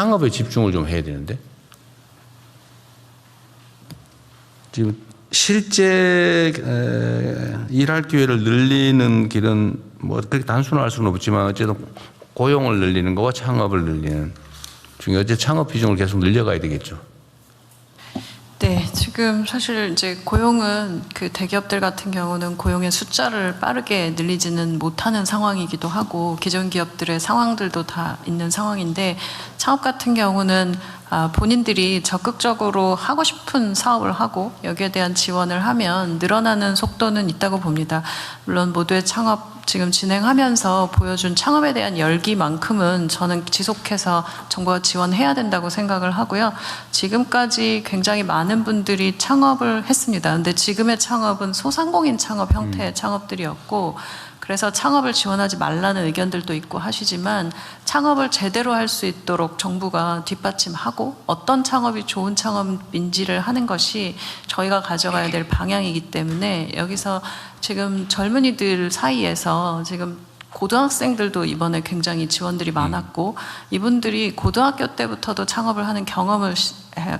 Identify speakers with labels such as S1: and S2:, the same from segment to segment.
S1: 창업에 집중을 좀 해야 되는데 지금 실제 일할 기회를 늘리는 길은 뭐 그렇게 단순할 수는 없지만 어쨌든 고용을 늘리는 거와 창업을 늘리는 중에 어째 창업 비중을 계속 늘려가야 되겠죠.
S2: 네, 지금 사실 이제 고용은 그 대기업들 같은 경우는 고용의 숫자를 빠르게 늘리지는 못하는 상황이기도 하고 기존 기업들의 상황들도 다 있는 상황인데 창업 같은 경우는 본인들이 적극적으로 하고 싶은 사업을 하고 여기에 대한 지원을 하면 늘어나는 속도는 있다고 봅니다. 물론 모두의 창업 지금 진행하면서 보여준 창업에 대한 열기만큼은 저는 지속해서 정부가 지원해야 된다고 생각을 하고요. 지금까지 굉장히 많은 분들이 창업을 했습니다. 근데 지금의 창업은 소상공인 창업 형태의 창업들이었고 그래서 창업을 지원하지 말라는 의견들도 있고 하시지만 창업을 제대로 할 수 있도록 정부가 뒷받침하고 어떤 창업이 좋은 창업인지를 하는 것이 저희가 가져가야 될 방향이기 때문에 여기서 지금 젊은이들 사이에서 지금 고등학생들도 이번에 굉장히 지원들이 많았고 이분들이 고등학교 때부터도 창업을 하는 경험을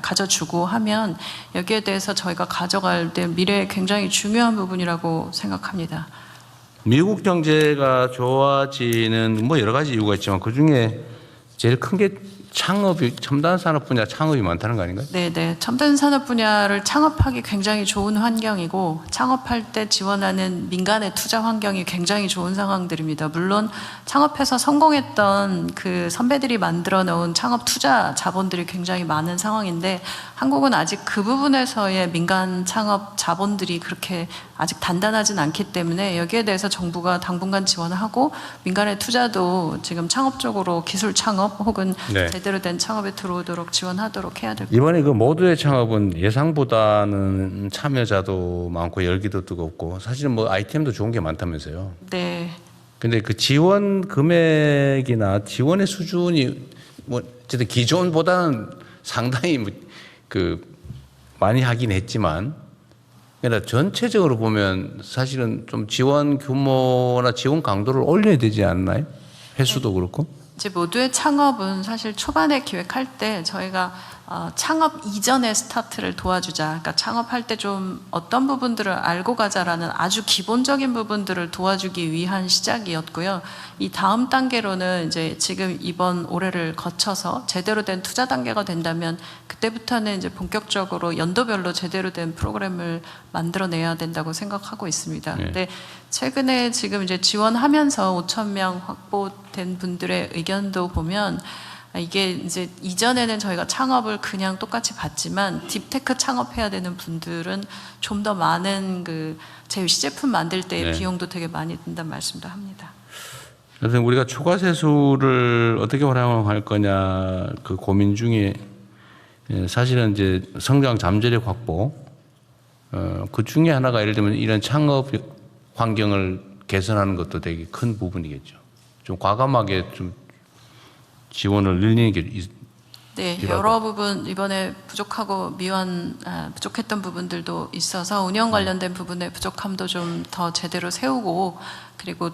S2: 가져주고 하면 여기에 대해서 저희가 가져갈 때 미래에 굉장히 중요한 부분이라고 생각합니다.
S1: 미국 경제가 좋아지는 뭐 여러 가지 이유가 있지만 그 중에 제일 큰 게 창업이 첨단 산업 분야 창업이 많다는 거 아닌가요?
S2: 네. 첨단 산업 분야를 창업하기 굉장히 좋은 환경이고 창업할 때 지원하는 민간의 투자 환경이 굉장히 좋은 상황들입니다. 물론 창업해서 성공했던 그 선배들이 만들어 놓은 창업 투자 자본들이 굉장히 많은 상황인데 한국은 아직 그 부분에서의 민간 창업 자본들이 그렇게 아직 단단하진 않기 때문에 여기에 대해서 정부가 당분간 지원을 하고 민간의 투자도 지금 창업 쪽으로 기술 창업 혹은
S1: 네.
S2: 제대로 된 창업에 들어오도록 지원하도록 해야 될 것
S1: 이번에 그 모두의 창업은 예상보다는 참여자도 많고 열기도 뜨겁고 사실은 뭐 아이템도 좋은 게 많다면서요.
S2: 네.
S1: 근데 그 지원 금액이나 지원의 수준이 뭐 어쨌든 기존보다는 상당히 그 많이 하긴 했지만 그러니까 전체적으로 보면 사실은 좀 지원 규모나 지원 강도를 올려야 되지 않나요? 횟수도 그렇고.
S2: 이제 모두의 창업은 사실 초반에 기획할 때 저희가 창업 이전의 스타트를 도와주자. 그러니까 창업할 때 좀 어떤 부분들을 알고 가자라는 아주 기본적인 부분들을 도와주기 위한 시작이었고요. 이 다음 단계로는 이제 지금 이번 올해를 거쳐서 제대로 된 투자 단계가 된다면 그때부터는 이제 본격적으로 연도별로 제대로 된 프로그램을 만들어내야 된다고 생각하고 있습니다.
S1: 네.
S2: 근데 최근에 지금 이제 지원하면서 5,000명 확보된 분들의 의견도 보면 이게 이제 이전에는 저희가 창업을 그냥 똑같이 봤지만 딥테크 창업해야 되는 분들은 좀 더 많은 그 시제품 만들 때의
S1: 네.
S2: 비용도 되게 많이 든다는 말씀도 합니다.
S1: 그래서 우리가 초과세수를 어떻게 활용할 거냐 그 고민 중에 사실은 이제 성장 잠재력 확보 그 중에 하나가 예를 들면 이런 창업 환경을 개선하는 것도 되게 큰 부분이겠죠. 좀 과감하게 좀 지원을 늘리는 게
S2: 네,
S1: 필요하다.
S2: 여러 부분 이번에 부족하고 부족했던 부분들도 있어서 운영 관련된 부분의 부족함도 좀 더 제대로 세우고 그리고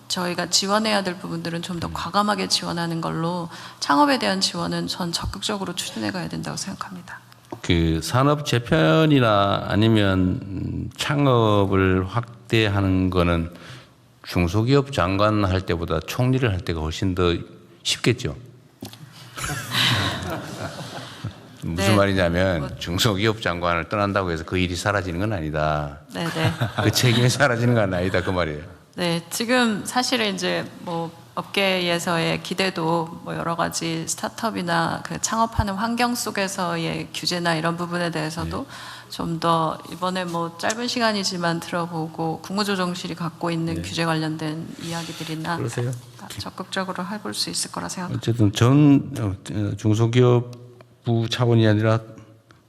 S2: 저희가 지원해야 될 부분들은 좀 더 과감하게 지원하는 걸로 창업에 대한 지원은 전 적극적으로 추진해 가야 된다고 생각합니다.
S1: 그 산업 재편이나 아니면 창업을 확대하는 거는 중소기업 장관 할 때보다 총리를 할 때가 훨씬 더 쉽겠죠. 무슨
S2: 네.
S1: 말이냐면 중소기업 장관을 떠난다고 해서 그 일이 사라지는 건 아니다.
S2: 네네.
S1: 그 책임이 사라지는 건 아니다 그 말이에요.
S2: 네, 지금 사실은 이제 뭐 업계에서의 기대도 뭐 여러 가지 스타트업이나 그 창업하는 환경 속에서의 규제나 이런 부분에 대해서도 좀 더 이번에 뭐 짧은 시간이지만 들어보고 국무조정실이 갖고 있는 규제 관련된 이야기들이나
S1: 그러세요?
S2: 적극적으로 해볼 수 있을 거라 생각합니다.
S1: 어쨌든 전 중소기업부 차원이 아니라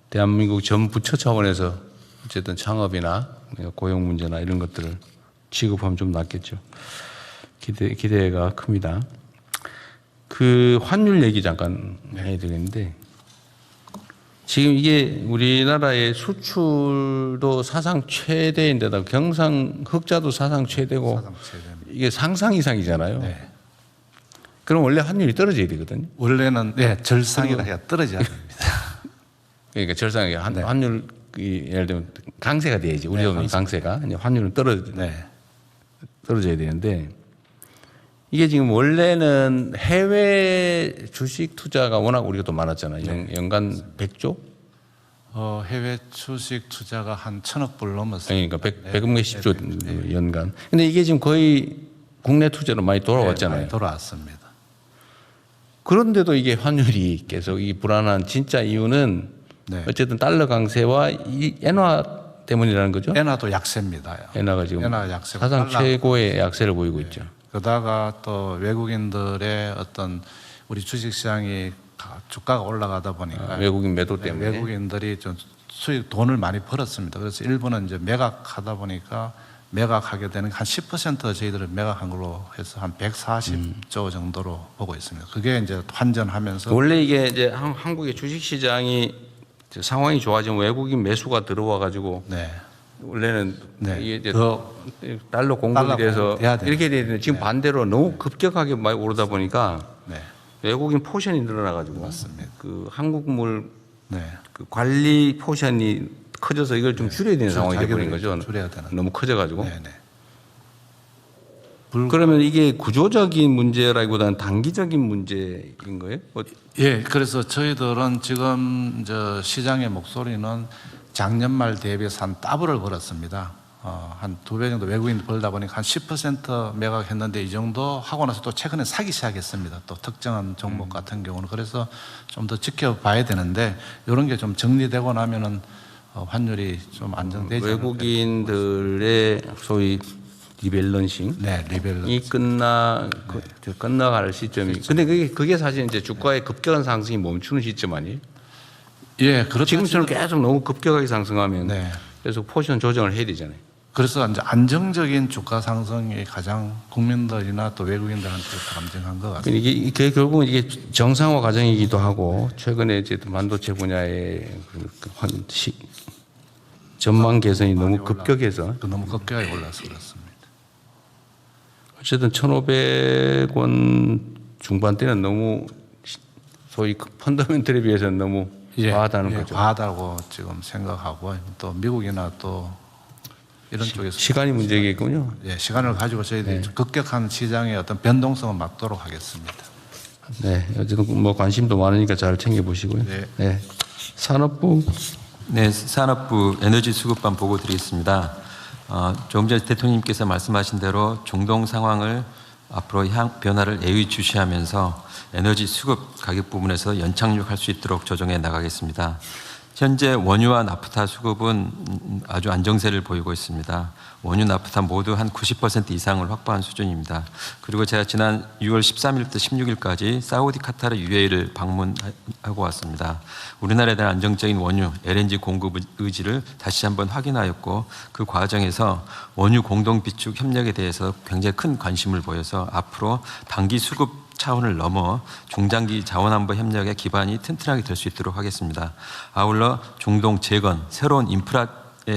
S1: 대한민국 전 부처 차원에서 어쨌든 창업이나 고용 문제나 이런 것들을 취급하면 좀 낫겠죠. 기대가 큽니다. 그 환율 얘기 잠깐 해야 되겠는데 지금 이게 우리나라의 수출도 사상 최대인데다 경상 흑자도 사상 최대고 이게 상상 이상이잖아요.
S3: 네.
S1: 그럼 원래 환율이 떨어져야 되거든요.
S3: 원래는 절상이라 해야 떨어져야 됩니다.
S1: 그러니까 절상이 환율 예를 들면 강세가 돼야지. 우리 돈이 강세가 이제 환율은 떨어져야 되는데 이게 지금 원래는 해외 주식 투자가 워낙 우리가 또 많았잖아요. 연간 100조?
S3: 해외 주식 투자가 한 1,000억 불 넘었어요.
S1: 그러니까 100억 몇십조 연간. 근데 이게 지금 거의 국내 투자로 많이 돌아왔잖아요.
S3: 많이 돌아왔습니다.
S1: 그런데도 이게 환율이 계속 이 불안한 진짜 이유는 어쨌든 달러 강세와 이 엔화 때문이라는 거죠.
S3: 엔화도 약세입니다.
S1: 엔화가 지금
S3: 엔화 약세.
S1: 사상 최고의 약세를 보이고 있죠.
S3: 그러다가 또 외국인들의 어떤 우리 주식시장이 주가가 올라가다 보니까
S1: 외국인 매도 때문에
S3: 외국인들이 좀 수익 돈을 많이 벌었습니다. 그래서 일부는 이제 매각하다 보니까 매각하게 되는 한 10% 저희들은 매각한 걸로 해서 한 140조 정도로 보고 있습니다. 그게 이제 환전하면서
S1: 원래 이게 이제 한국의 주식 시장이 상황이 좋아지면 외국인 매수가 들어와 가지고 원래는 이게 이제 달러 공급이 돼서 이렇게 돼야 되는데 지금 반대로 너무 급격하게 많이 오르다 보니까 외국인 포션이 늘어나 가지고 그 한국물 그 관리 포션이 커져서 이걸 좀 줄여야 되는 상황이 되어버린 거죠.
S3: 줄여야 되는.
S1: 너무 커져가지고. 그러면 이게 구조적인 문제라기보다는 단기적인 문제인 거예요?
S3: 그래서 저희들은 지금 이제 시장의 목소리는 작년 말 대비해서 한 더블을 벌었습니다. 한 2배 정도 외국인 벌다 보니까 한 10% 매각했는데 이 정도 하고 나서 또 최근에 사기 시작했습니다. 또 특정한 종목 같은 경우는. 그래서 좀 더 지켜봐야 되는데 이런 게 좀 정리되고 나면은 환율이 좀 안정되지 않을까.
S1: 외국인들의 소위 리밸런싱 이 끝나갈 시점이. 근데 그게 사실 이제 주가의 급격한 상승이 멈추는 시점 아니에요?
S3: 그렇죠.
S1: 지금처럼 계속 너무 급격하게 상승하면 계속 포지션 조정을 해야 되잖아요.
S3: 그래서 이제 안정적인 주가 상승이 가장 국민들이나 또 외국인들한테 감정한 것 같습니다.
S1: 이게 결국은 이게 정상화 과정이기도 하고 최근에 이제 반도체 분야의 전망 개선이 너무 급격해서
S3: 너무 급격하게 올라서 그렇습니다.
S1: 어쨌든 1,500원 중반대는 너무 소위 펀더멘털에 비해서는 너무 과하다는 거죠.
S3: 과하다고 지금 생각하고 또 미국이나 또 이런 쪽에서
S1: 시간이 문제겠군요.
S3: 시간을 가지고 저희들이 급격한 시장의 어떤 변동성을 막도록 하겠습니다.
S1: 어쨌든 뭐 관심도 많으니까 잘 챙겨 보시고요. 산업부.
S4: 산업부 에너지 수급반 보고 드리겠습니다. 조금 전에 대통령님께서 말씀하신 대로 중동 상황을 앞으로 변화를 예의주시하면서 에너지 수급 가격 부분에서 연착륙할 수 있도록 조정해 나가겠습니다. 현재 원유와 나프타 수급은 아주 안정세를 보이고 있습니다. 원유, 나프타 모두 한 90% 이상을 확보한 수준입니다. 그리고 제가 지난 6월 13일부터 16일까지 사우디, 카타르, UAE를 방문하고 왔습니다. 우리나라에 대한 안정적인 원유, LNG 공급 의지를 다시 한번 확인하였고 그 과정에서 원유 공동 비축 협력에 대해서 굉장히 큰 관심을 보여서 앞으로 단기 수급 차원을 넘어 중장기 자원안보 협력의 기반이 튼튼하게 될 수 있도록 하겠습니다. 아울러 중동 재건, 새로운 인프라의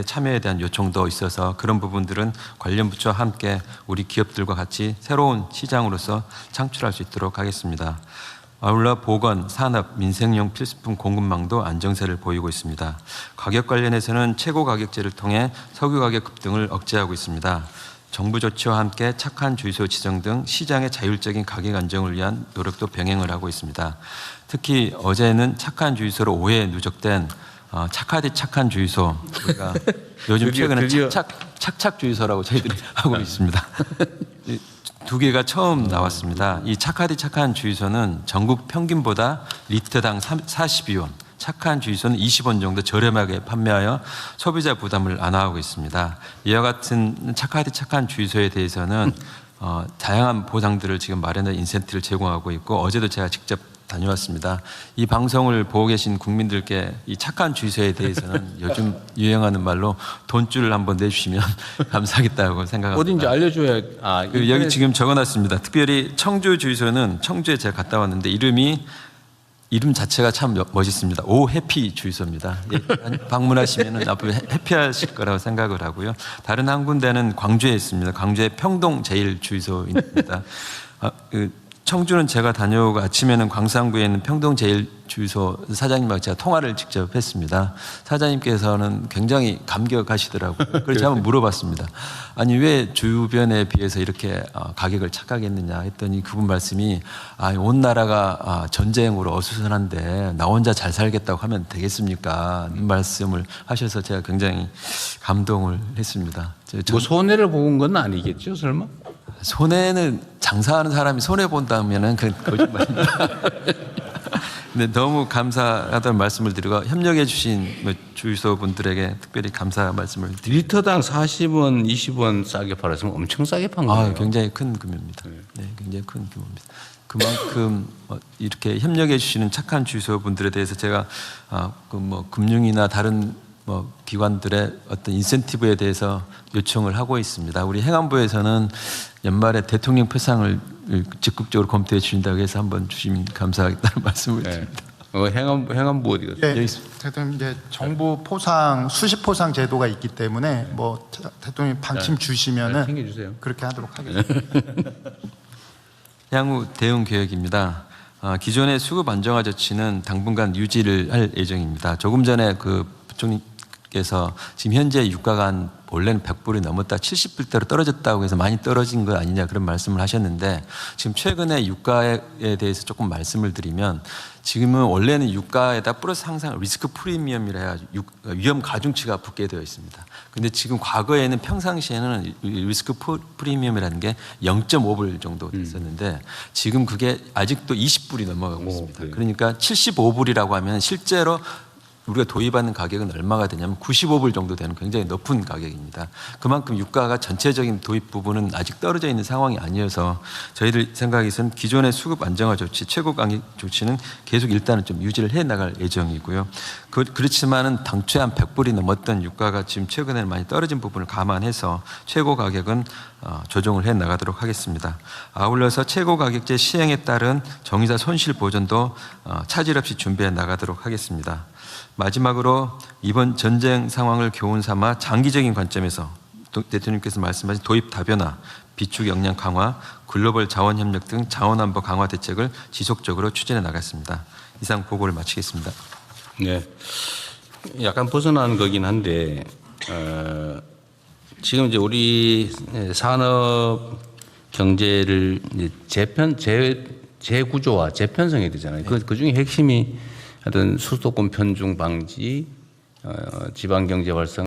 S4: 참여에 대한 요청도 있어서 그런 부분들은 관련 부처와 함께 우리 기업들과 같이 새로운 시장으로서 창출할 수 있도록 하겠습니다. 아울러 보건, 산업, 민생용 필수품 공급망도 안정세를 보이고 있습니다. 가격 관련해서는 최고 가격제를 통해 석유 가격 급등을 억제하고 있습니다. 정부 조치와 함께 착한 주유소 지정 등 시장의 자율적인 가격 안정을 위한 노력도 병행을 하고 있습니다. 특히 어제는 착한 주유소로 오해에 누적된 착하디 착한 주유소, 우리가 요즘 최근에 착착 주유소라고 저희들이 하고 있습니다. 두 개가 처음 나왔습니다. 이 착하디 착한 주유소는 전국 평균보다 리터당 42원, 착한 주유소는 20원 정도 저렴하게 판매하여 소비자 부담을 완화하고 있습니다. 이와 같은 착하디 착한 주유소에 대해서는 다양한 보상들을 지금 마련해 인센티브를 제공하고 있고 어제도 제가 직접 다녀왔습니다. 이 방송을 보고 계신 국민들께 이 착한 주유소에 대해서는 요즘 유행하는 말로 돈줄을 한번 내주시면 감사하겠다고 생각합니다.
S1: 어딘지 알려줘야.
S4: 여기 지금 적어놨습니다. 특별히 청주 주유소는 청주에 제가 갔다 왔는데 이름 자체가 참 멋있습니다. 오 해피 주유소입니다. 방문하시면 앞으로 해피하실 거라고 생각을 하고요. 다른 한 군데는 광주에 있습니다. 광주의 평동 제일 주유소입니다. 청주는 제가 다녀오고 아침에는 광산구에 있는 평동제일주유소 사장님하고 제가 통화를 직접 했습니다. 사장님께서는 굉장히 감격하시더라고요. 그래서 제가 한번 물어봤습니다. 아니 왜 주변에 비해서 이렇게 가격을 착각했느냐 했더니 그분 말씀이 온 나라가 전쟁으로 어수선한데 나 혼자 잘 살겠다고 하면 되겠습니까? 말씀을 하셔서 제가 굉장히 감동을 했습니다.
S1: 뭐 손해를 본 건 아니겠죠, 설마?
S4: 손해는 장사하는 사람이 손해 본다면은 그 거짓말입니다. 근데 너무 감사하다는 말씀을 드리고 협력해 주신 주유소 분들에게 특별히 감사 말씀을 드립니다.
S1: 리터당 40원, 20원 싸게 팔았으면 엄청 싸게 판 거예요.
S4: 굉장히 큰 규모입니다. 네, 굉장히 큰 규모입니다. 그만큼 이렇게 협력해 주시는 착한 주유소 분들에 대해서 제가 금융이나 다른 기관들의 어떤 인센티브에 대해서 요청을 하고 있습니다. 우리 행안부에서는 연말에 대통령 표상을 적극적으로 검토해 주신다고 해서 한번 주시면 감사하겠다는 말씀을 드립니다.
S1: 행안부 어디 갔어요?
S5: 예,
S4: 여기 있습니다.
S5: 대통령 이제 정부 포상 수시 포상 제도가 있기 때문에 뭐 대통령 방침 주시면은
S1: 챙겨주세요.
S5: 그렇게 하도록 하겠습니다.
S4: 향후 대응 계획입니다. 기존의 수급 안정화 조치는 당분간 유지를 할 예정입니다. 조금 전에 그 부총리께서 지금 현재 유가가 원래는 100불이 넘었다 70불대로 떨어졌다고 해서 많이 떨어진 거 아니냐 그런 말씀을 하셨는데 지금 최근에 유가에 대해서 조금 말씀을 드리면 지금은 원래는 유가에다 플러스 항상 리스크 프리미엄이라 해가지고 위험 가중치가 붙게 되어 있습니다. 근데 지금 과거에는 평상시에는 리스크 프리미엄이라는 게 0.5불 정도 됐었는데 지금 그게 아직도 20불이 넘어가고 있습니다.
S1: 그래요?
S4: 그러니까 75불이라고 하면 실제로 우리가 도입하는 가격은 얼마가 되냐면 95불 정도 되는 굉장히 높은 가격입니다. 그만큼 유가가 전체적인 도입 부분은 아직 떨어져 있는 상황이 아니어서 저희들 생각에서는 기존의 수급 안정화 조치, 최고 가격 조치는 계속 일단은 좀 유지를 해 나갈 예정이고요. 그렇지만은 당초에 한 100불이 넘었던 유가가 지금 최근에는 많이 떨어진 부분을 감안해서 최고 가격은 조정을 해 나가도록 하겠습니다. 아울러서 최고 가격제 시행에 따른 정유사 손실 보전도 차질 없이 준비해 나가도록 하겠습니다. 마지막으로 이번 전쟁 상황을 교훈 삼아 장기적인 관점에서 대통령께서 말씀하신 도입 다변화, 비축 역량 강화, 글로벌 자원 협력 등 자원 안보 강화 대책을 지속적으로 추진해 나갔습니다. 이상 보고를 마치겠습니다.
S1: 네, 약간 벗어나는 거긴 한데 지금 이제 우리 산업 경제를 이제 재구조화, 재편성해야 되잖아요. 그 중에 핵심이 하여튼 수도권 편중 방지, 지방 경제 활성